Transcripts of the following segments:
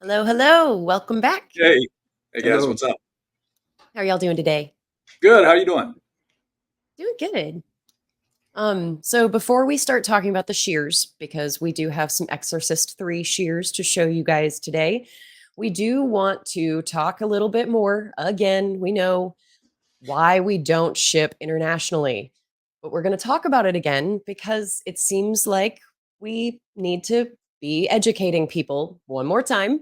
Hello, hello. Welcome back. Hey, hey guys, Hello. what's up? How are y'all doing today? Good. How you doing? Doing good. So before we start talking about the shears, because we do have some Exorcist 3 shears to show you guys today, we do want to talk a little bit more. Again, we know why we don't ship internationally, but we're going to talk about it again because it seems like we need to be educating people one more time.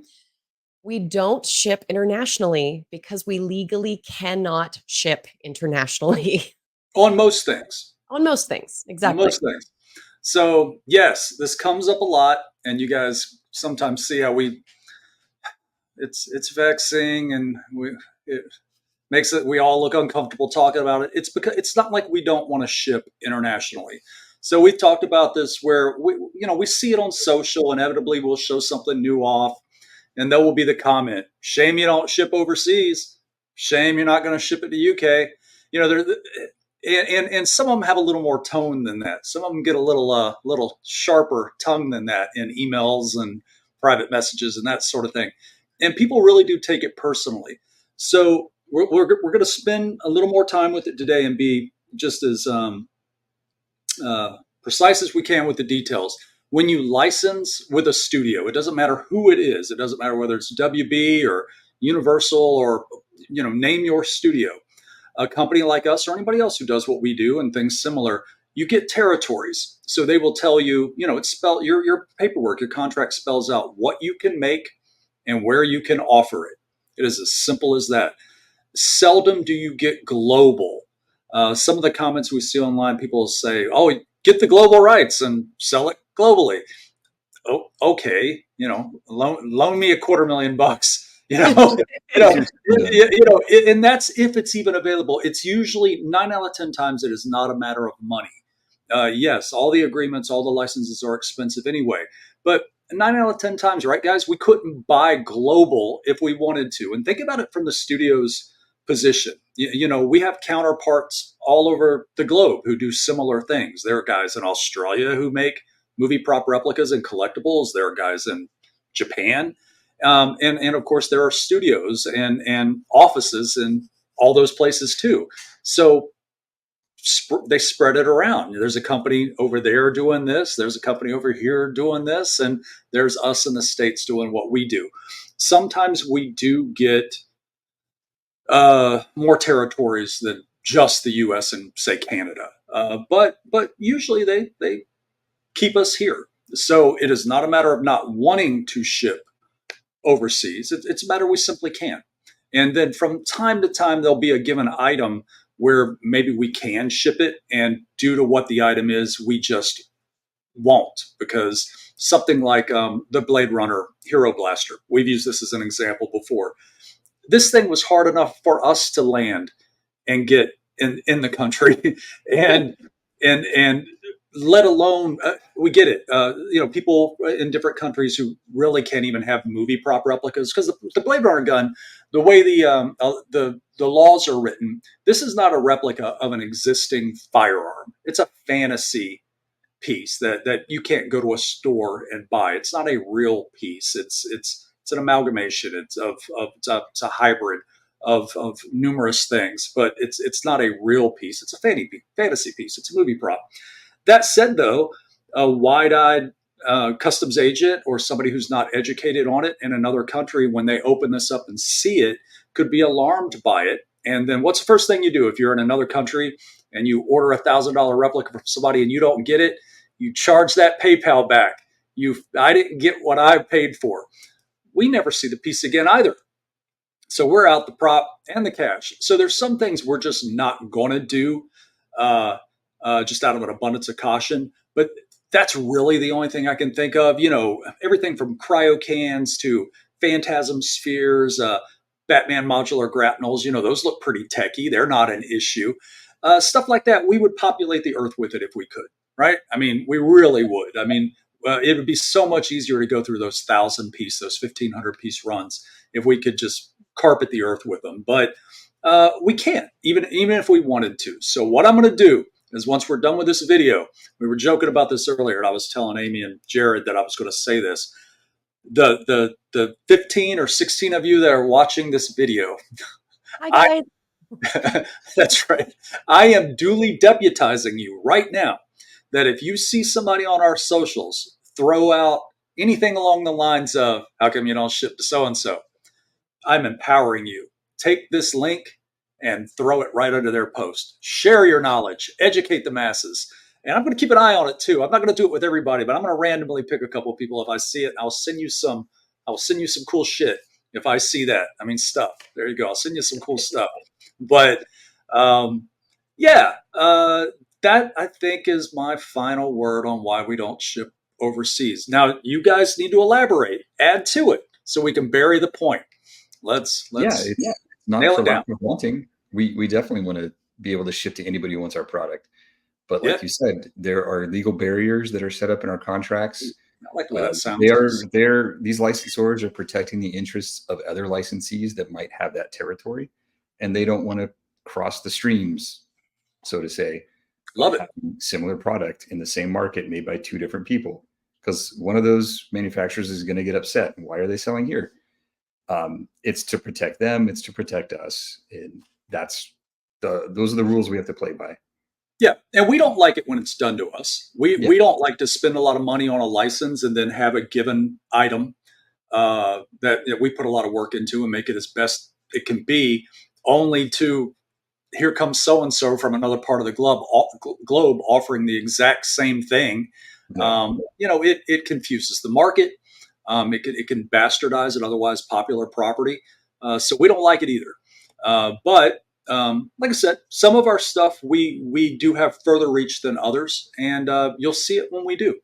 We don't ship internationally because we legally cannot ship internationally On most things. on most things. On Exactly. most things. So yes, this comes up a lot, and you guys sometimes see how it's vexing, and it makes it we all look uncomfortable talking about it. It's because it's not like we don't want to ship internationally. So we've talked about this where we see it on social. Inevitably, we'll show something new off, and there will be the comment, "Shame you don't ship overseas. Shame you're not going to ship it to UK." You know, there and some of them have a little more tone than that. Some of them get a little sharper tongue than that in emails and private messages and that sort of thing. And people really do take it personally. So we're going to spend a little more time with it today and be just as precise as we can with the details. When you license with a studio, it doesn't matter who it is. It doesn't matter whether it's WB or Universal or name your studio. A company like us or anybody else who does what we do and things similar, you get territories. So they will tell you, it's spelled your paperwork, your contract spells out what you can make and where you can offer it. It is as simple as that. Seldom do you get global. Some of the comments we see online, people will say, "Oh, get the global rights and sell it globally." Oh, okay, loan me $250,000 you know Yeah. and that's if it's even available. It's usually 9 out of 10 times it is not a matter of money. Yes, all the agreements, all the licenses are expensive anyway, but 9 out of 10 times, right, guys, we couldn't buy global if we wanted to. And think about it from the studio's position. We have counterparts all over the globe who do similar things. There are guys in Australia who make movie prop replicas and collectibles. There are guys in Japan, and of course there are studios and offices in all those places too. So they spread it around. There's a company over there doing this. There's a company over here doing this, and there's us in the States doing what we do. Sometimes we do get more territories than just the U.S. and say Canada, but usually they keep us here. So it is not a matter of not wanting to ship overseas. It's a matter we simply can't. And then from time to time, there'll be a given item where maybe we can ship it. And due to what the item is, we just won't, because something like the Blade Runner Hero Blaster, we've used this as an example before. This thing was hard enough for us to land and get in the country. And let alone we get it. People in different countries who really can't even have movie prop replicas, because the Blade Runner gun, the way the laws are written, this is not a replica of an existing firearm. It's a fantasy piece that you can't go to a store and buy. It's not a real piece. It's an amalgamation. It's a hybrid of numerous things, but it's not a real piece. It's a fantasy piece. It's a movie prop. That said, though, a wide-eyed customs agent or somebody who's not educated on it in another country, when they open this up and see it, could be alarmed by it. And then what's the first thing you do if you're in another country and you order $1,000 replica from somebody and you don't get it? You charge that PayPal back. I didn't get what I paid for. We never see the piece again either. So we're out the prop and the cash. So there's some things we're just not going to do, just out of an abundance of caution. But that's really the only thing I can think of. Everything from cryo cans to phantasm spheres, Batman modular grapnels. Those look pretty techy. They're not an issue. Stuff like that, we would populate the earth with it if we could, right? I mean, we really would. I mean, it would be so much easier to go through those 1,000 piece, those 1,500 piece runs if we could just carpet the earth with them. But we can't, even if we wanted to. So what I'm going to do is, once we're done with this video, we were joking about this earlier, and I was telling Amy and Jared that I was going to say this. the 15 or 16 of you that are watching this video, Hi, I guys. that's right. I am duly deputizing you right now that if you see somebody on our socials throw out anything along the lines of how come you don't ship to so and so, I'm empowering you. Take this link and throw it right under their post. Share your knowledge, educate the masses. And I'm going to keep an eye on it too. I'm not going to do it with everybody, but I'm going to randomly pick a couple of people if I see it. I'll send you some. I'll send you some cool shit if I see that. I mean, stuff. There you go. I'll send you some cool stuff. But um, yeah, that I think is my final word on why we don't ship overseas. Now, you guys need to elaborate, add to it, so we can bury the point. Yeah, Let's it's not nail for it down. lack of wanting. We definitely want to be able to ship to anybody who wants our product. But Yeah, like you said, there are legal barriers that are set up in our contracts. I like the way that They sounds. are there. These licensors are protecting the interests of other licensees that might have that territory, and they don't want to cross the streams, so to say, of Love it. having similar product in the same market made by two different people. Because one of those manufacturers is going to get upset. Why are they selling here? It's to protect them. It's to protect us, and those are the rules we have to play by. Yeah, and we don't like it when it's done to us. We Yeah, we don't like to spend a lot of money on a license and then have a given item that we put a lot of work into and make it as best it can be, only to here comes so and so from another part of the globe offering the exact same thing. yeah. It confuses the market. It can bastardize an otherwise popular property. So we don't like it either. But like I said, some of our stuff we do have further reach than others, and you'll see it when we do.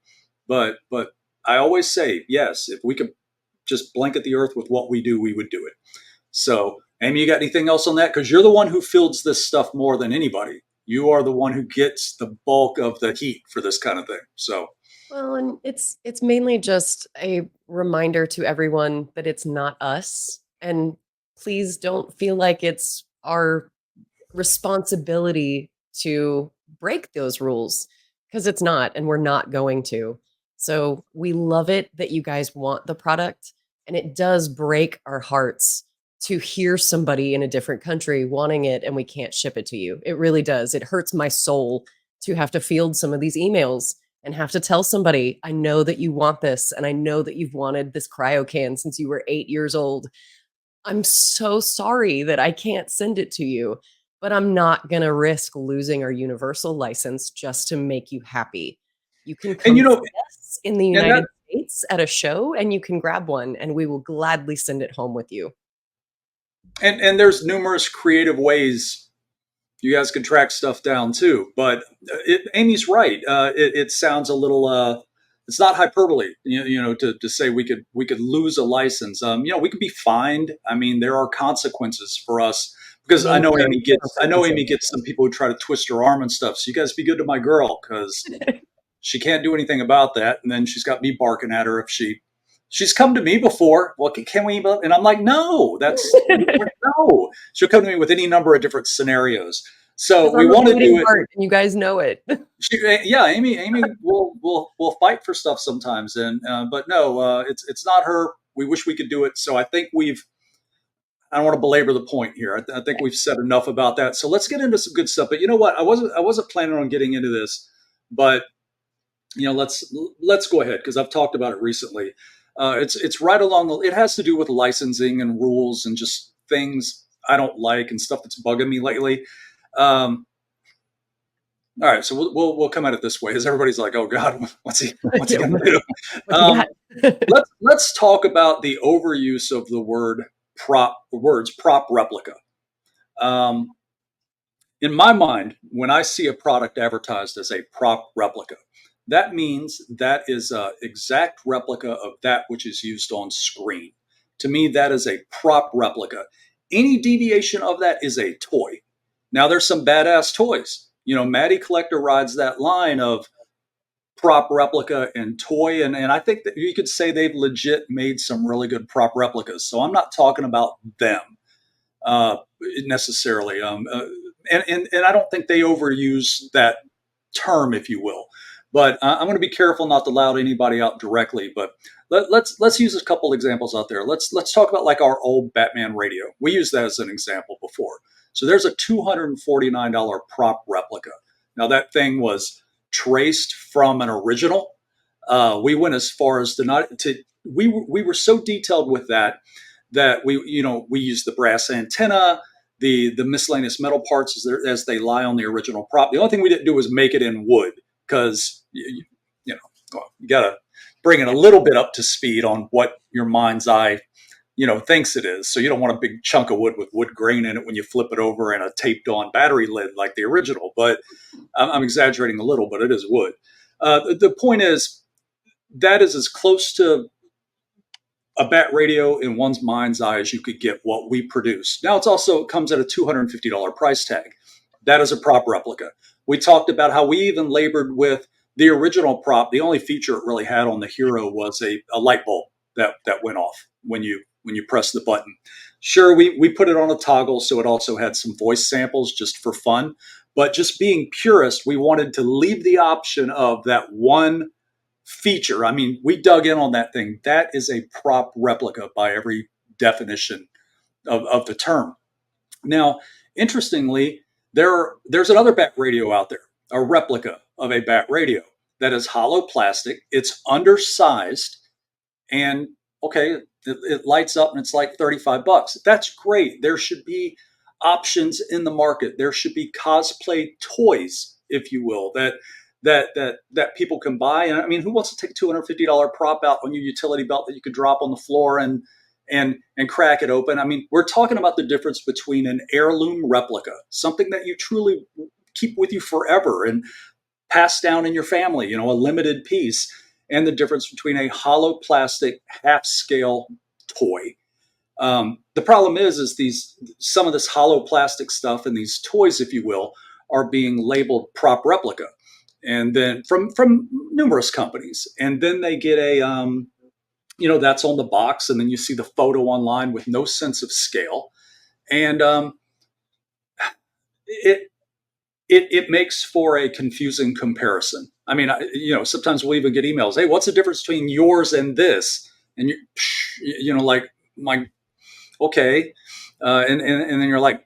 But I always say yes. If we could just blanket the earth with what we do, we would do it. So, Amy, you got anything else on that? Because you're the one who fields this stuff more than anybody. You are the one who gets the bulk of the heat for this kind of thing. So, Well, and it's mainly just a reminder to everyone that it's not us. And please don't feel like it's our responsibility to break those rules because it's not, and we're not going to. So we love it that you guys want the product, and it does break our hearts to hear somebody in a different country wanting it and we can't ship it to you. It really does. It hurts my soul to have to field some of these emails and have to tell somebody, I know that you want this, and I know that you've wanted this cryo can since you were 8 years old. I'm so sorry that I can't send it to you, but I'm not going to risk losing our universal license just to make you happy. You can and come see us in the and that United States at a show and you can grab one and we will gladly send it home with you. and there's numerous creative ways you guys can track stuff down too. But Amy's right. It sounds a little. It's not hyperbole, to say we could lose a license. We could be fined. I mean, there are consequences for us because I know Major Amy gets. I know Amy consequences. gets some people who try to twist her arm and stuff. So you guys be good to my girl because she can't do anything about that. And then she's got me barking at her if she's come to me before. Well, can we? And I'm like, no, no. She'll come to me with any number of different scenarios. So Because we I'm a want to do bleeding it. heart and you guys know it. Yeah, Amy will fight for stuff sometimes, and but no, it's not her. We wish we could do it. So I think we've. I don't want to belabor the point here. I think we've said enough about that. So let's get into some good stuff. But you know what? I wasn't planning on getting into this, but let's go ahead because I've talked about it recently. It's right along the. It has to do with licensing and rules and just things I don't like and stuff that's bugging me lately. Um, all right, so we'll come at it this way, as everybody's like, "Oh God, what's he Yeah, gonna what, do?" what you got? Let's talk about the overuse of the words prop replica. Um, in my mind, when I see a product advertised as a prop replica, that means that is an exact replica of that which is used on screen. To me, that is a prop replica. Any deviation of that is a toy. Now, there's some badass toys. Maddie Collector rides that line of prop replica and toy, and I think that you could say they've legit made some really good prop replicas. So I'm not talking about them necessarily. And I don't think they overuse that term, if you will. But I'm going to be careful not to loud anybody out directly. But let's use a couple examples out there. Let's talk about like our old Batman radio. We used that as an example before. So there's a $249 prop replica. Now that thing was traced from an original. We went as far as we were so detailed with that we used the brass antenna, the miscellaneous metal parts as they lie on the original prop. The only thing we didn't do was make it in wood, because you got to bring it a little bit up to speed on what your mind's eye thinks it is. So you don't want a big chunk of wood with wood grain in it when you flip it over and a taped on battery lid like the original. But I'm exaggerating a little, but it is wood. The point is, that is as close to a bat radio in one's mind's eye as you could get what we produce. Now, it comes at a $250 price tag. That is a prop replica. We talked about how we even labored with the original prop. The only feature it really had on the Hero was a light bulb that went off when you press the button. Sure, we put it on a toggle, so it also had some voice samples just for fun. But just being purist, we wanted to leave the option of that one feature. I mean, we dug in on that thing. That is a prop replica by every definition of the term. Now, interestingly, there's another bat radio out there, a replica of a bat radio that is hollow plastic. It's undersized, and okay, it lights up and it's like $35. That's great. There should be options in the market. There should be cosplay toys, if you will, that people can buy. And I mean, who wants to take a $250 prop out on your utility belt that you could drop on the floor and crack it open? I mean, we're talking about the difference between an heirloom replica, something that you truly keep with you forever and pass down in your family, a limited piece, and the difference between a hollow plastic half scale toy. The problem is some of this hollow plastic stuff and these toys, if you will, are being labeled prop replica, and then from numerous companies, and then they get a that's on the box, and then you see the photo online with no sense of scale, and it makes for a confusing comparison. I mean, sometimes we'll even get emails, hey, what's the difference between yours and this? And okay, and then you're like,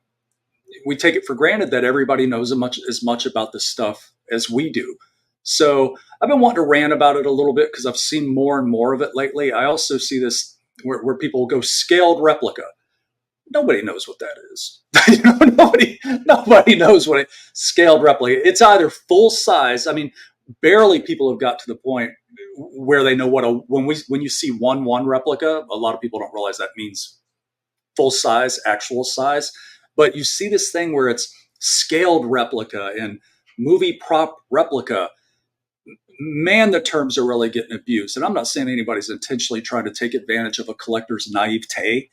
we take it for granted that everybody knows as much about this stuff as we do. So I've been wanting to rant about it a little bit because I've seen more and more of it lately. I also see this where people go scaled replica. Nobody knows what that is. Nobody knows what a scaled replica. It's either full size. I mean, barely people have got to the point where they know when you see 1:1 replica. A lot of people don't realize that means full size, actual size. But you see this thing where it's scaled replica and movie prop replica. Man, the terms are really getting abused. And I'm not saying anybody's intentionally trying to take advantage of a collector's naivete,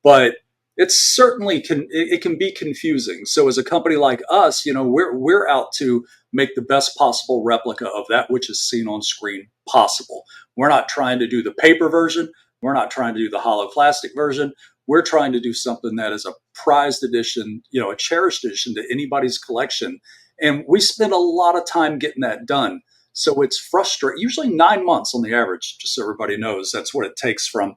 but it certainly can be confusing. So as a company like us, we're out to make the best possible replica of that which is seen on screen possible. We're not trying to do the paper version. We're not trying to do the hollow plastic version. We're trying to do something that is a prized edition, a cherished edition to anybody's collection. And we spend a lot of time getting that done. So it's frustrating, usually 9 months on the average, just so everybody knows. That's what it takes from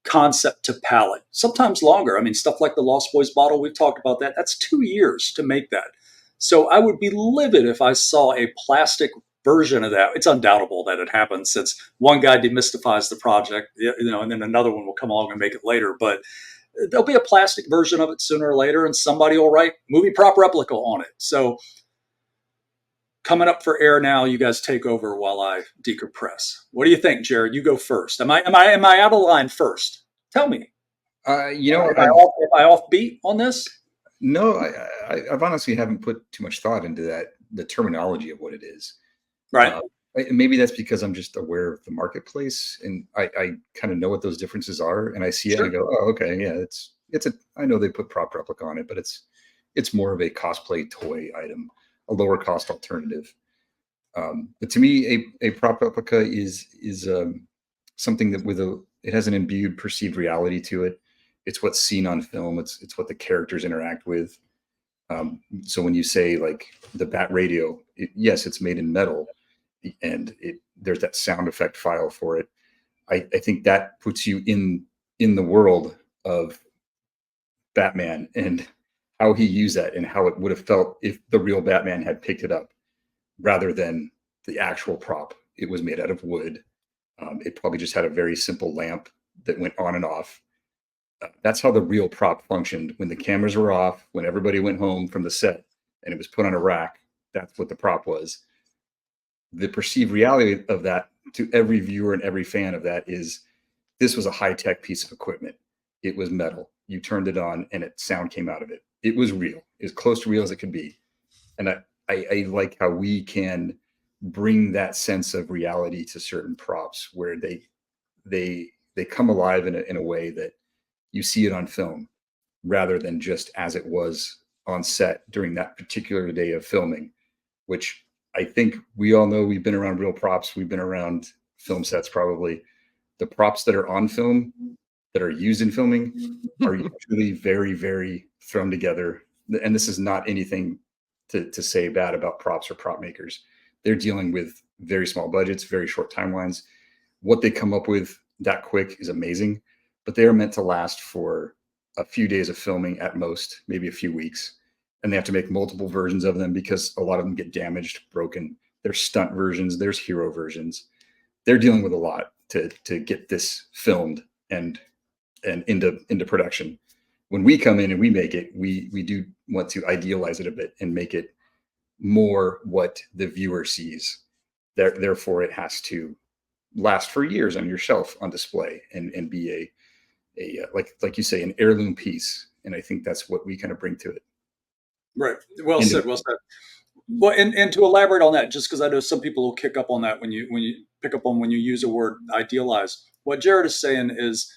concept to palette, sometimes longer. I mean, stuff like the Lost Boys bottle, we've talked about that. That's 2 years to make that. So I would be livid if I saw a plastic version of that. It's undoubtable that it happens, since one guy demystifies the project, and then another one will come along and make it later. But there'll be a plastic version of it sooner or later, and somebody will write movie prop replica on it. So coming up for air now, you guys take over while I decompress. What do you think, Jared? You go first. Am I out of line first? Tell me. Am I off beat on this? No, I've honestly haven't put too much thought into that, the terminology of what it is. Right. Maybe that's because I'm just aware of the marketplace, and I kind of know what those differences are, and I see it and I go, oh, okay, yeah, I know they put prop replica on it, but it's more of a cosplay toy item, a lower cost alternative. But to me, a prop replica is something that it has an imbued perceived reality to it. It's what's seen on film. It's what the characters interact with. So when you say like the bat radio, yes, it's made in metal. and there's that sound effect file for it. I think that puts you in the world of Batman and how he used that and how it would have felt if the real Batman had picked it up rather than the actual prop. It was made out of wood. It probably just had a very simple lamp that went on and off. That's how the real prop functioned. When the cameras were off, when everybody went home from the set and it was put on a rack, that's what the prop was. The perceived reality of that to every viewer and every fan of that is this was a high-tech piece of equipment. It was metal. You turned it on and sound came out of it. It was real, as close to real as it could be. And I like how we can bring that sense of reality to certain props where they come alive in a way that you see it on film rather than just as it was on set during that particular day of filming, which I think we all know. We've been around real props. We've been around film sets probably. The props that are on film that are used in filming are usually very, very thrown together. And this is not anything to say bad about props or prop makers. They're dealing with very small budgets, very short timelines. What they come up with that quick is amazing, but they are meant to last for a few days of filming at most, maybe a few weeks. And they have to make multiple versions of them because a lot of them get damaged, broken. There's stunt versions, there's hero versions. They're dealing with a lot to get this filmed and into production. When we come in and we make it, we do want to idealize it a bit and make it more what the viewer sees. Therefore, it has to last for years on your shelf on display and be a like you say, an heirloom piece. And I think that's what we kind of bring to it. Right. Well said. Well said. Well, and to elaborate on that, just because I know some people will kick up on that when you pick up on when you use a word idealize. What Jared is saying is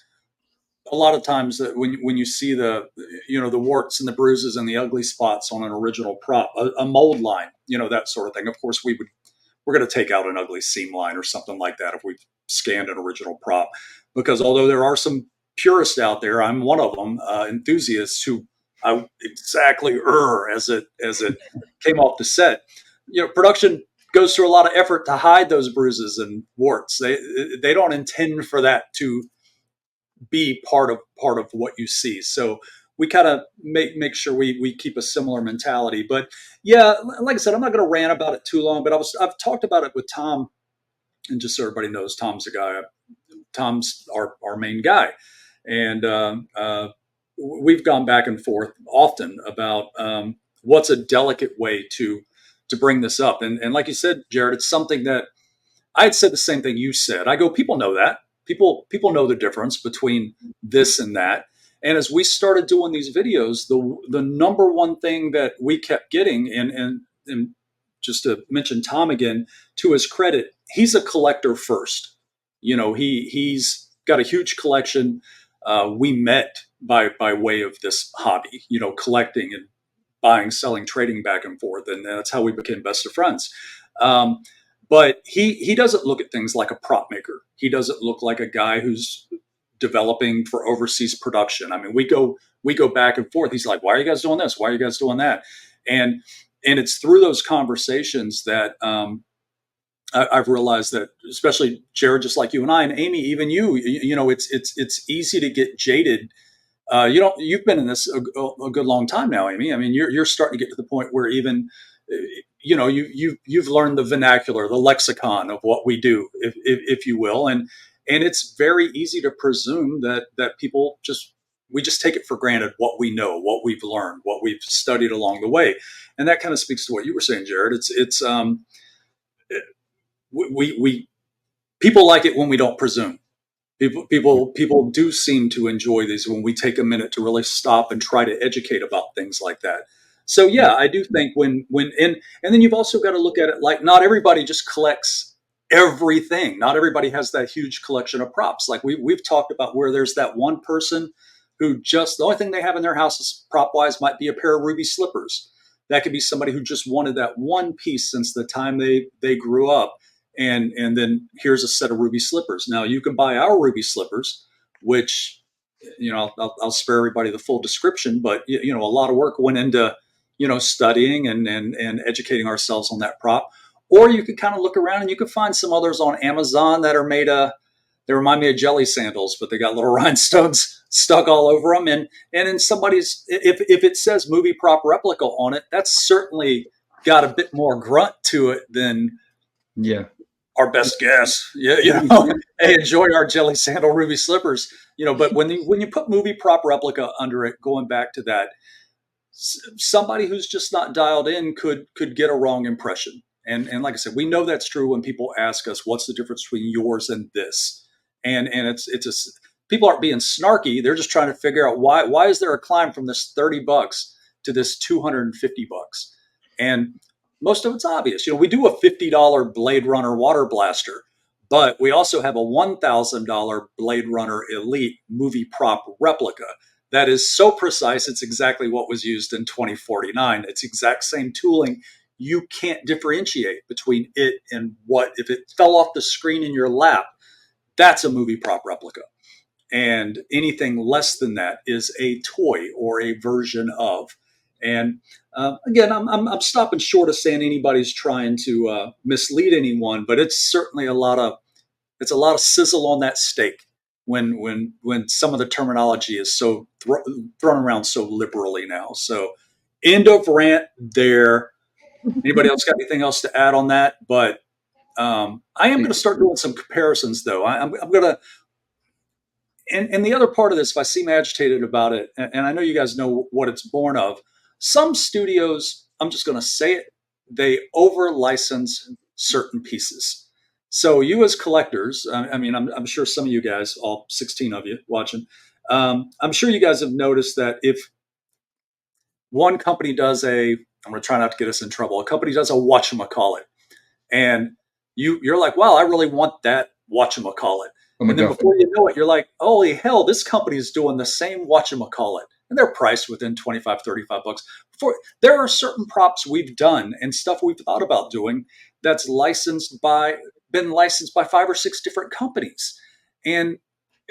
a lot of times that when you see the warts and the bruises and the ugly spots on an original prop, a mold line, that sort of thing. Of course, we're going to take out an ugly seam line or something like that if we scanned an original prop, because although there are some purists out there, I'm one of them, enthusiasts who I exactly as it came off the set. Production goes through a lot of effort to hide those bruises and warts. They don't intend for that to be part of what you see. So we kind of make sure we keep a similar mentality. But yeah, like I said, I'm not going to rant about it too long. But I've talked about it with Tom, and just so everybody knows, Tom's the guy. Tom's our main guy, and we've gone back and forth often about what's a delicate way to bring this up. And like you said, Jared, it's something that I had said the same thing you said. I go, people know that. People know the difference between this and that. And as we started doing these videos, the number one thing that we kept getting, and just to mention Tom again, to his credit, he's a collector first. He's got a huge collection. We met by way of this hobby, collecting and buying, selling, trading back and forth. And that's how we became best of friends. But he doesn't look at things like a prop maker. He doesn't look like a guy who's developing for overseas production. I mean, we go back and forth. He's like, why are you guys doing this? Why are you guys doing that? And it's through those conversations that I've realized that, especially Jared, just like you and I, and Amy, even you, it's easy to get jaded. You've been in this a good long time now, Amy. I mean, you're starting to get to the point where even you've learned the vernacular, the lexicon of what we do, if you will, and it's very easy to presume that people we just take it for granted what we know, what we've learned, what we've studied along the way, and that kind of speaks to what you were saying, Jared. We people like it when we don't presume. People do seem to enjoy these when we take a minute to really stop and try to educate about things like that. So yeah, I do think and then you've also got to look at it like not everybody just collects everything. Not everybody has that huge collection of props. Like we've talked about where there's that one person who just the only thing they have in their house is prop wise might be a pair of ruby slippers. That could be somebody who just wanted that one piece since the time they grew up. And then here's a set of ruby slippers. Now you can buy our ruby slippers, which, I'll spare everybody the full description, but a lot of work went into, studying and educating ourselves on that prop. Or you could kind of look around and you could find some others on Amazon that are made they remind me of jelly sandals, but they got little rhinestones stuck all over them. And in somebody's, if it says movie prop replica on it, that's certainly got a bit more grunt to it than Yeah. our best guess. Yeah, hey, enjoy our jelly sandal ruby slippers. But when you put movie prop replica under it, going back to that, somebody who's just not dialed in could get a wrong impression. And like I said, we know that's true when people ask us, what's the difference between yours and this? And people aren't being snarky. They're just trying to figure out why is there a climb from this $30 to this $250? And most of it's obvious. We do a $50 Blade Runner water blaster, but we also have a $1,000 Blade Runner Elite movie prop replica that is so precise, it's exactly what was used in 2049. It's exact same tooling. You can't differentiate between it and what, if it fell off the screen in your lap, that's a movie prop replica. And anything less than that is a toy or a version of. And again, I'm stopping short of saying anybody's trying to mislead anyone, but it's certainly a lot of sizzle on that steak when some of the terminology is so thrown around so liberally now. So, end of rant there. Anybody else got anything else to add on that? But I am going to start doing some comparisons, though. I'm going to. And the other part of this, if I seem agitated about it, and I know you guys know what it's born of, some studios, I'm just going to say it, they over license certain pieces. So you as collectors, I mean, I'm sure some of you guys, all 16 of you watching, I'm sure you guys have noticed that if one company does I'm going to try not to get us in trouble, a company does a whatchamacallit, and you're like, wow, I really want that whatchamacallit. And then before you know it, you're like, holy hell, this company is doing the same whatchamacallit. And they're priced within $25, $35. There are certain props we've done and stuff we've thought about doing that's been licensed by 5 or 6 different companies. And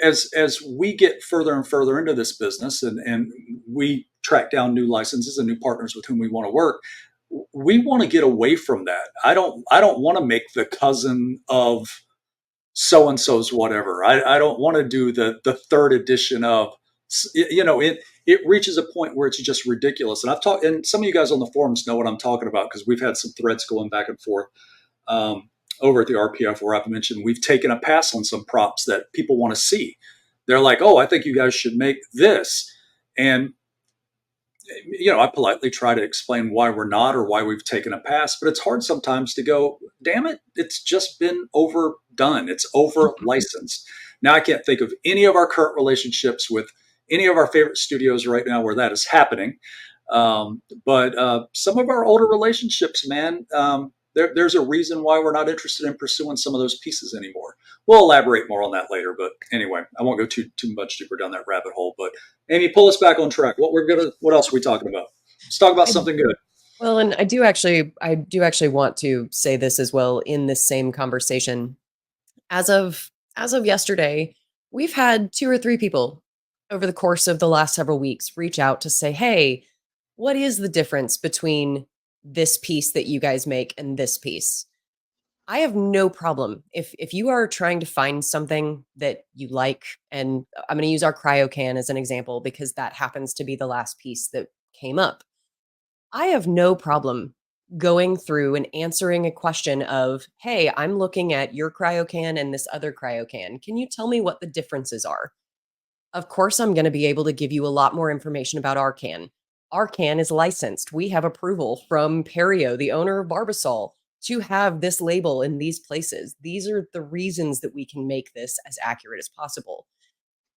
as we get further and further into this business and we track down new licenses and new partners with whom we want to work, we want to get away from that. I don't want to make the cousin of so-and-so's whatever. I don't want to do the third edition of, it reaches a point where it's just ridiculous. And I've talked, and some of you guys on the forums know what I'm talking about because we've had some threads going back and forth over at the RPF where I've mentioned we've taken a pass on some props that people want to see. They're like, oh, I think you guys should make this. And I politely try to explain why we're not or why we've taken a pass, but it's hard sometimes to go, damn it, it's just been overdone. It's over licensed. Now, I can't think of any of our current relationships with any of our favorite studios right now where that is happening. But some of our older relationships, man, there's a reason why we're not interested in pursuing some of those pieces anymore. We'll elaborate more on that later. But anyway, I won't go too much deeper down that rabbit hole. But Amy, pull us back on track. What else are we talking about? Let's talk about something good. Well, and I do actually want to say this as well in this same conversation. As of yesterday, we've had 2 or 3 people over the course of the last several weeks reach out to say, hey, what is the difference between this piece that you guys make and this piece? I have no problem if you are trying to find something that you like, and I'm going to use our cryo can as an example because that happens to be the last piece that came up. I have no problem going through and answering a question of, hey, I'm looking at your cryo can and this other cryo can. Can you tell me what the differences are? Of course, I'm going to be able to give you a lot more information about our can. Our can is licensed. We have approval from Perio, the owner of Barbasol, to have this label in these places. These are the reasons that we can make this as accurate as possible.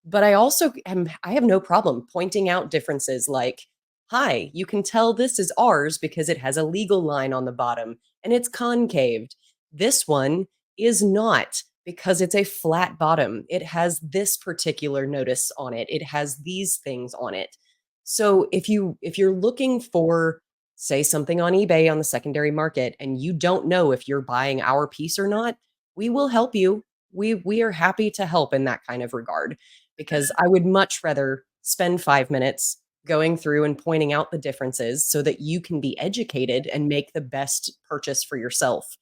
But I have no problem pointing out differences like, hi, you can tell this is ours because it has a legal line on the bottom and it's concaved. This one is not because it's a flat bottom. It has this particular notice on it. It has these things on it. So if you're looking for, say, something on eBay on the secondary market and you don't know if you're buying our piece or not, we will help you. We are happy to help in that kind of regard, because I would much rather spend 5 minutes going through and pointing out the differences so that you can be educated and make the best purchase for yourself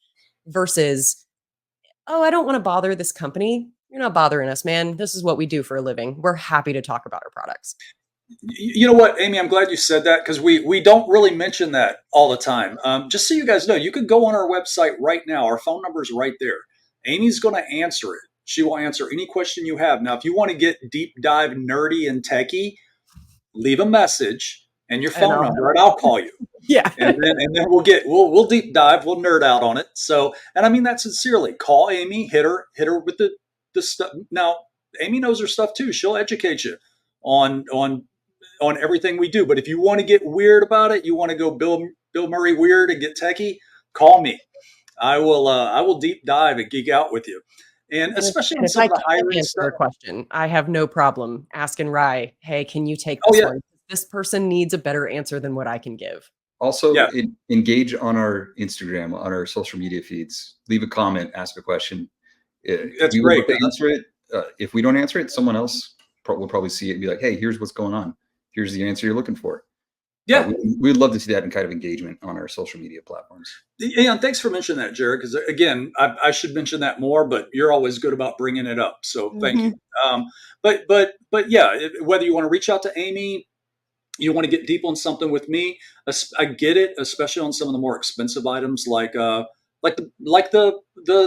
versus, oh, I don't want to bother this company. You're not bothering us, man. This is what we do for a living. We're happy to talk about our products. You know what, Amy, I'm glad you said that, because we don't really mention that all the time. Just so you guys know, you can go on our website right now. Our phone number is right there. Amy's going to answer it. She will answer any question you have. Now, if you want to get deep dive nerdy and techie, leave a message and your phone number, and I'll call you. Yeah. and then we'll deep dive, we'll nerd out on it. So, and I mean that sincerely. Call Amy, hit her with the stuff. Now, Amy knows her stuff too. She'll educate you on everything we do. But if you want to get weird about it, you want to go Bill Murray weird and get techie, call me. I will deep dive and geek out with you. And especially on some of the higher end stuff. Question, I have no problem asking Rye, hey, can you take this one? This person needs a better answer than what I can give. Also, engage on our Instagram, on our social media feeds. Leave a comment, ask a question. That's great. To answer it. If we don't answer it, someone else will probably see it and be like, hey, here's what's going on. Here's the answer you're looking for. Yeah. We'd love to see that in kind of engagement on our social media platforms. Yeah, and thanks for mentioning that, Jared, because again, I should mention that more, but you're always good about bringing it up. So thank you. But yeah, whether you want to reach out to Amy, you want to get deep on something with me, I get it, especially on some of the more expensive items like the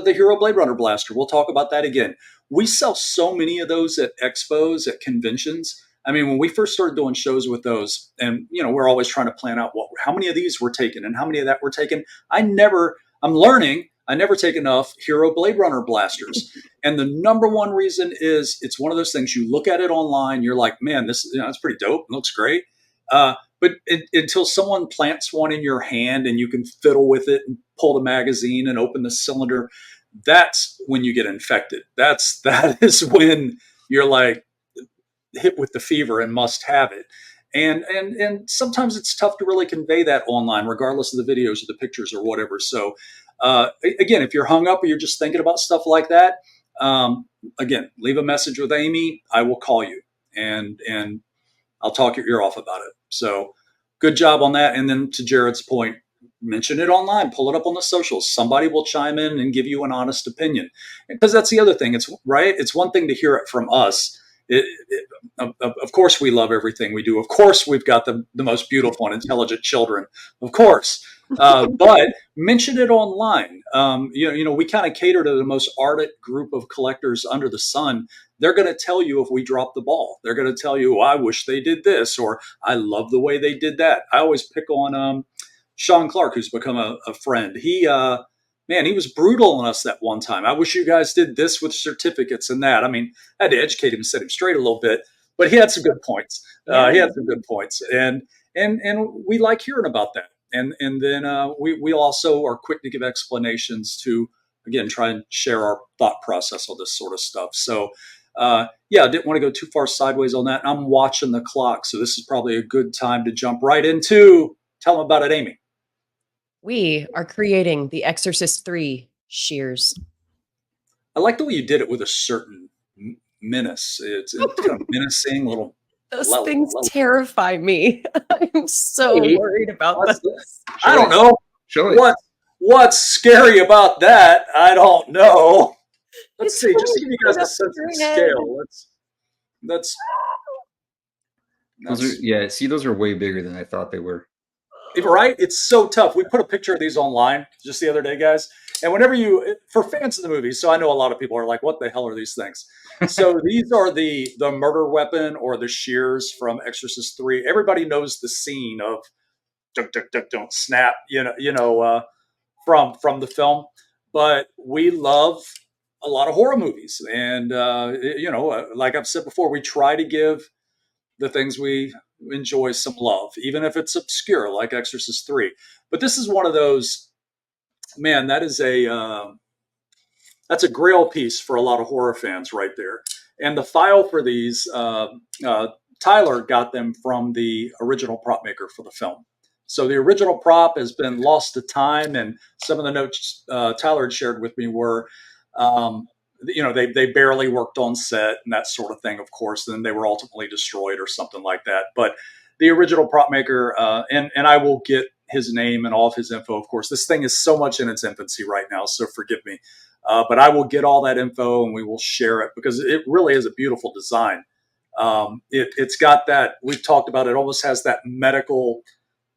Hero Blade Runner blaster. We'll talk about that again. We sell so many of those at expos, at conventions. I mean, when we first started doing shows with those, and we're always trying to plan out how many of these were taken and how many of that were taken. I'm learning. I never take enough Hero Blade Runner blasters. And the number one reason is it's one of those things you look at it online, you're like, man, this it's pretty dope. It looks great. But until someone plants one in your hand and you can fiddle with it and pull the magazine and open the cylinder, that's when you get infected. That is when you're like hit with the fever and must have it. And sometimes it's tough to really convey that online, regardless of the videos or the pictures or whatever. So again, if you're hung up or you're just thinking about stuff like that, again, leave a message with Amy. I will call you and I'll talk your ear off about it. So good job on that. And then to Jared's point, mention it online, pull it up on the socials. Somebody will chime in and give you an honest opinion, because that's the other thing. It's right. It's one thing to hear it from us. Of course, we love everything we do. Of course, we've got the most beautiful and intelligent children. Of course, but mention it online. We kind of cater to the most ardent group of collectors under the sun. They're going to tell you if we drop the ball. They're going to tell you, I wish they did this, or I love the way they did that. I always pick on Sean Clark, who's become a friend. He was brutal on us that one time. I wish you guys did this with certificates and that. I mean, I had to educate him and set him straight a little bit, but he had some good points. And we like hearing about that. And then we also are quick to give explanations to, again, try and share our thought process on this sort of stuff. So, I didn't want to go too far sideways on that. I'm watching the clock, so this is probably a good time to jump right into tell them about it, Amy. We are creating the Exorcist 3 Shears. I like the way you did it with a certain menace. It's kind of menacing, little. Those things terrify me. I'm so worried about this. I don't know. What's scary about that? I don't know. Let's see. Just to give you guys a sense of scale. Let's. Those are way bigger than I thought they were. Right? It's so tough. We put a picture of these online just the other day, guys. And whenever for fans of the movie, so I know a lot of people are like, what the hell are these things? So these are the murder weapon, or the shears from Exorcist 3. Everybody knows the scene of duck, duck, duck, don't snap, from the film. But we love a lot of horror movies. And, like I've said before, we try to give the things we enjoy some love, even if it's obscure, like Exorcist 3. But this is one of those, man, that's a grail piece for a lot of horror fans right there. And the file for these, Tyler got them from the original prop maker for the film. So the original prop has been lost to time, and some of the notes Tyler had shared with me were, they barely worked on set and that sort of thing, of course, and then they were ultimately destroyed or something like that. But the original prop maker, and I will get his name and all of his info. Of course, this thing is so much in its infancy right now, so forgive me. But I will get all that info and we will share it because it really is a beautiful design. It's got that, we've talked about it, almost has that medical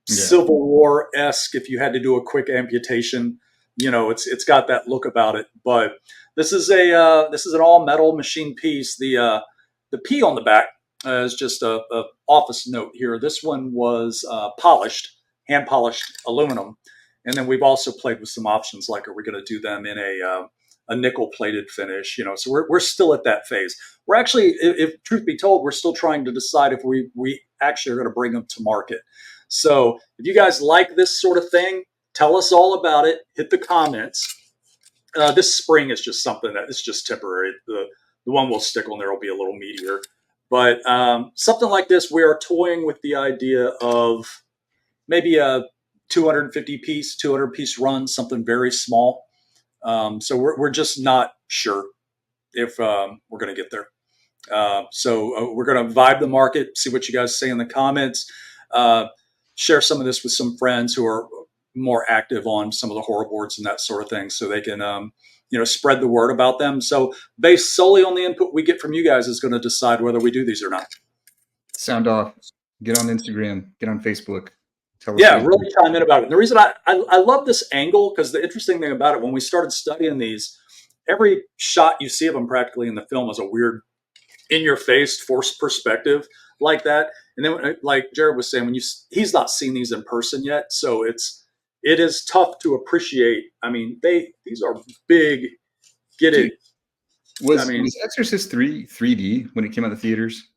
Civil War-esque, if you had to do a quick amputation, it's got that look about it. But this is an all metal machine piece. The P on the back is just a office note here. This one was hand polished aluminum, and then we've also played with some options, like are we going to do them in a nickel plated finish? So we're still at that phase. We're actually, if truth be told, we're still trying to decide if we actually are going to bring them to market. So if you guys like this sort of thing, tell us all about it. Hit the comments. This spring is just something that is just temporary. The one will stick on there will be a little meatier. But something like this, we are toying with the idea of maybe a 250 piece run, something very small. So we're just not sure if we're going to get there. So we're going to vibe the market, see what you guys say in the comments. Share some of this with some friends who are more active on some of the horror boards and that sort of thing, so they can spread the word about them. So based solely on the input we get from you guys is going to decide whether we do these or not. Sound off. Get on Instagram. Get on Facebook. Tell us. Yeah, really chime in about it. And the reason I love this angle, because the interesting thing about it, when we started studying these, every shot you see of them practically in the film is a weird in-your-face forced perspective like that. And then, like Jared was saying, he's not seen these in person yet, so it is tough to appreciate. I mean, these are big. Get it? Was Exorcist 3D when it came out of the theaters?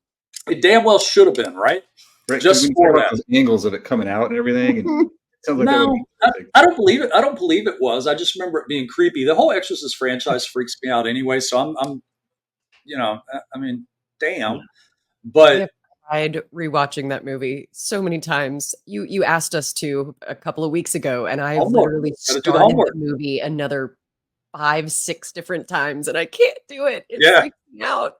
It damn well should have been, right? Right. Just for that, those angles of it coming out and everything. And it sounds like no, I don't believe it. I don't believe it was. I just remember it being creepy. The whole Exorcist franchise freaks me out anyway. So I'm I mean, damn. But I tried rewatching that movie so many times. You asked us to a couple of weeks ago, and I literally started the movie another 5-6 different times, and I can't do it. It freaks me out.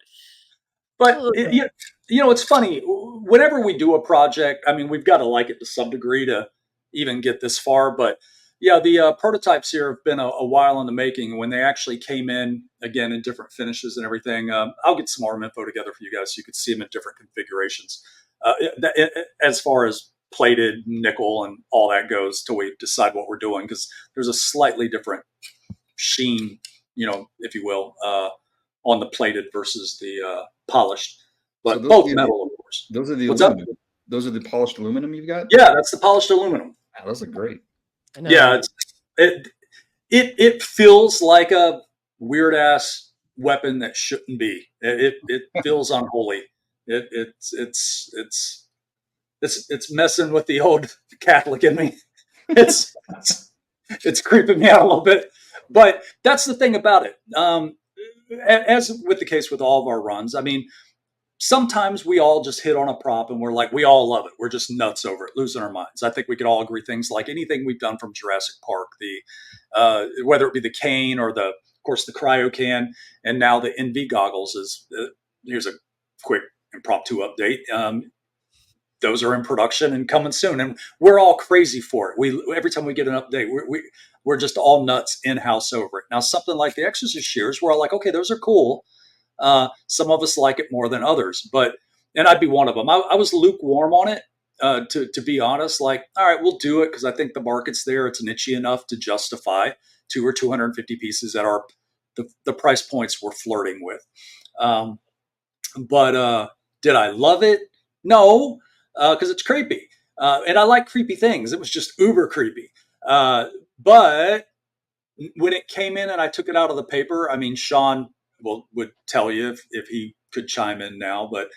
But it's funny. Whenever we do a project, I mean, we've got to like it to some degree to even get this far. But yeah, the prototypes here have been a while in the making. When they actually came in, again, in different finishes and everything, I'll get some more info together for you guys so you can see them in different configurations. As far as plated nickel and all that goes, till we decide what we're doing, because there's a slightly different sheen, if you will, on the plated versus the polished. But so both metal, of course. Those are the aluminum. Those are the polished aluminum you've got? Yeah, that's the polished aluminum. Wow, those look great. Yeah, it feels like a weird ass weapon that shouldn't be. It feels unholy. It's messing with the old Catholic in me. It's creeping me out a little bit. But that's the thing about it. As with the case with all of our runs, I mean, sometimes we all just hit on a prop and we're like, we all love it. We're just nuts over it, losing our minds. I think we could all agree things like anything we've done from Jurassic Park, whether it be the cane or of course, the cryo can, and now the NV goggles is, here's a quick impromptu update. Those are in production and coming soon. And we're all crazy for it. Every time we get an update, we're just all nuts in-house over it. Now, something like the Exorcist shears, we're all like, okay, those are cool. Some of us like it more than others, and I'd be one of them. I was lukewarm on it, to be honest. Like, all right, we'll do it because I think the market's there. It's niche enough to justify 200 or 250 pieces that are the price points we're flirting with. But did I love it? No, because it's creepy, and I like creepy things. It was just uber creepy. But when it came in and I took it out of the paper, I mean, Sean would tell you if he could chime in now, but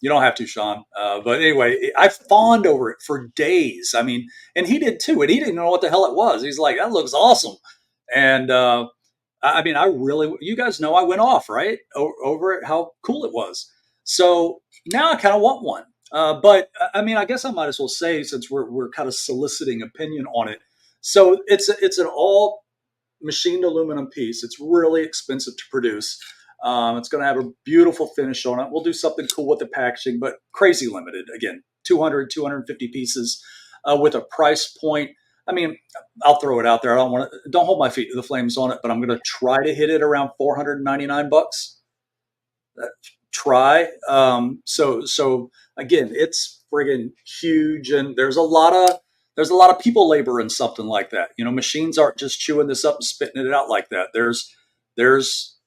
you don't have to, Sean. But anyway, I fawned over it for days. I mean, and he did too, and he didn't know what the hell it was. He's like, that looks awesome. And I mean, you guys know I went off, right? Over it, how cool it was. So now I kind of want one. But I mean, I guess I might as well say, since we're kind of soliciting opinion on it. So it's an all machined aluminum piece. It's really expensive to produce. It's going to have a beautiful finish on it. We'll do something cool with the packaging, but crazy limited. Again, 200, 250 pieces. with a price point. I mean, I'll throw it out there. Don't hold my feet to the flames on it, but I'm going to try to hit it around $499. Try. So again, it's friggin' huge, and there's a lot of people labor in something like that. Machines aren't just chewing this up and spitting it out like that. There's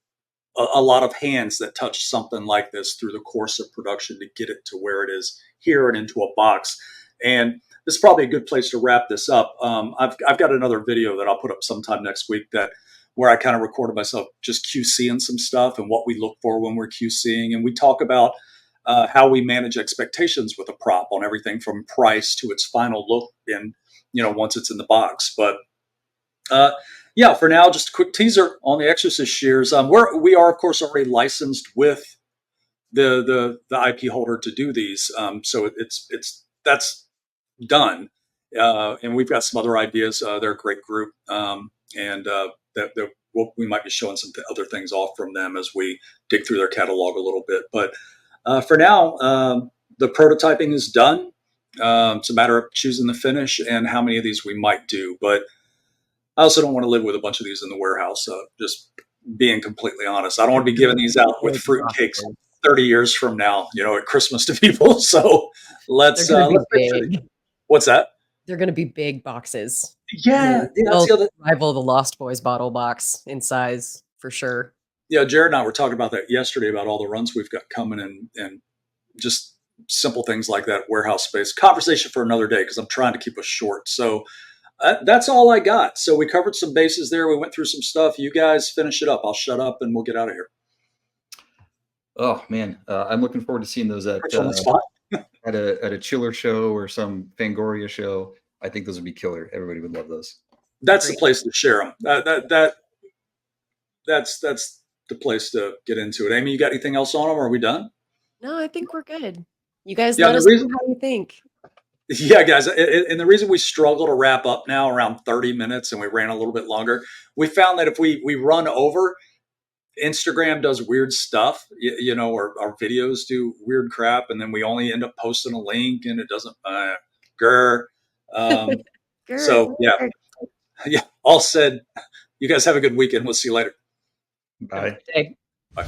a lot of hands that touch something like this through the course of production to get it to where it is here and into a box. And this is probably a good place to wrap this up. I've got another video that I'll put up sometime next week where I kind of recorded myself just QCing some stuff and what we look for when we're QCing. And we talk about how we manage expectations with a prop on everything from price to its final look and, once it's in the box. But yeah, for now, just a quick teaser on the Exorcist shears. We are, of course, already licensed with the IP holder to do these. So that's done. And we've got some other ideas. They're a great group. And we might be showing some other things off from them as we dig through their catalog a little bit. But for now, the prototyping is done. It's a matter of choosing the finish and how many of these we might do. But I also don't want to live with a bunch of these in the warehouse. Just being completely honest, I don't want to be giving these out with fruitcakes 30 years from now, at Christmas to people. So let's big. What's that? They're going to be big boxes. Yeah, that's the other rival the Lost Boys bottle box in size for sure. Yeah, Jared and I were talking about that yesterday about all the runs we've got coming and just simple things like that. Warehouse space conversation for another day because I'm trying to keep us short. So that's all I got. So we covered some bases there. We went through some stuff. You guys finish it up. I'll shut up and we'll get out of here. Oh man, I'm looking forward to seeing those at a chiller show or some Fangoria show. I think those would be killer. Everybody would love those. That's the place to share them. That's the place to get into it. Amy, you got anything else on them? Or are we done? No, I think we're good. You guys let us know how you think. Yeah, guys. And the reason we struggle to wrap up now around 30 minutes and we ran a little bit longer, we found that if we run over, Instagram does weird stuff, or our videos do weird crap. And then we only end up posting a link and it doesn't, So yeah, all said, you guys have a good weekend. We'll see you later. Bye. Bye.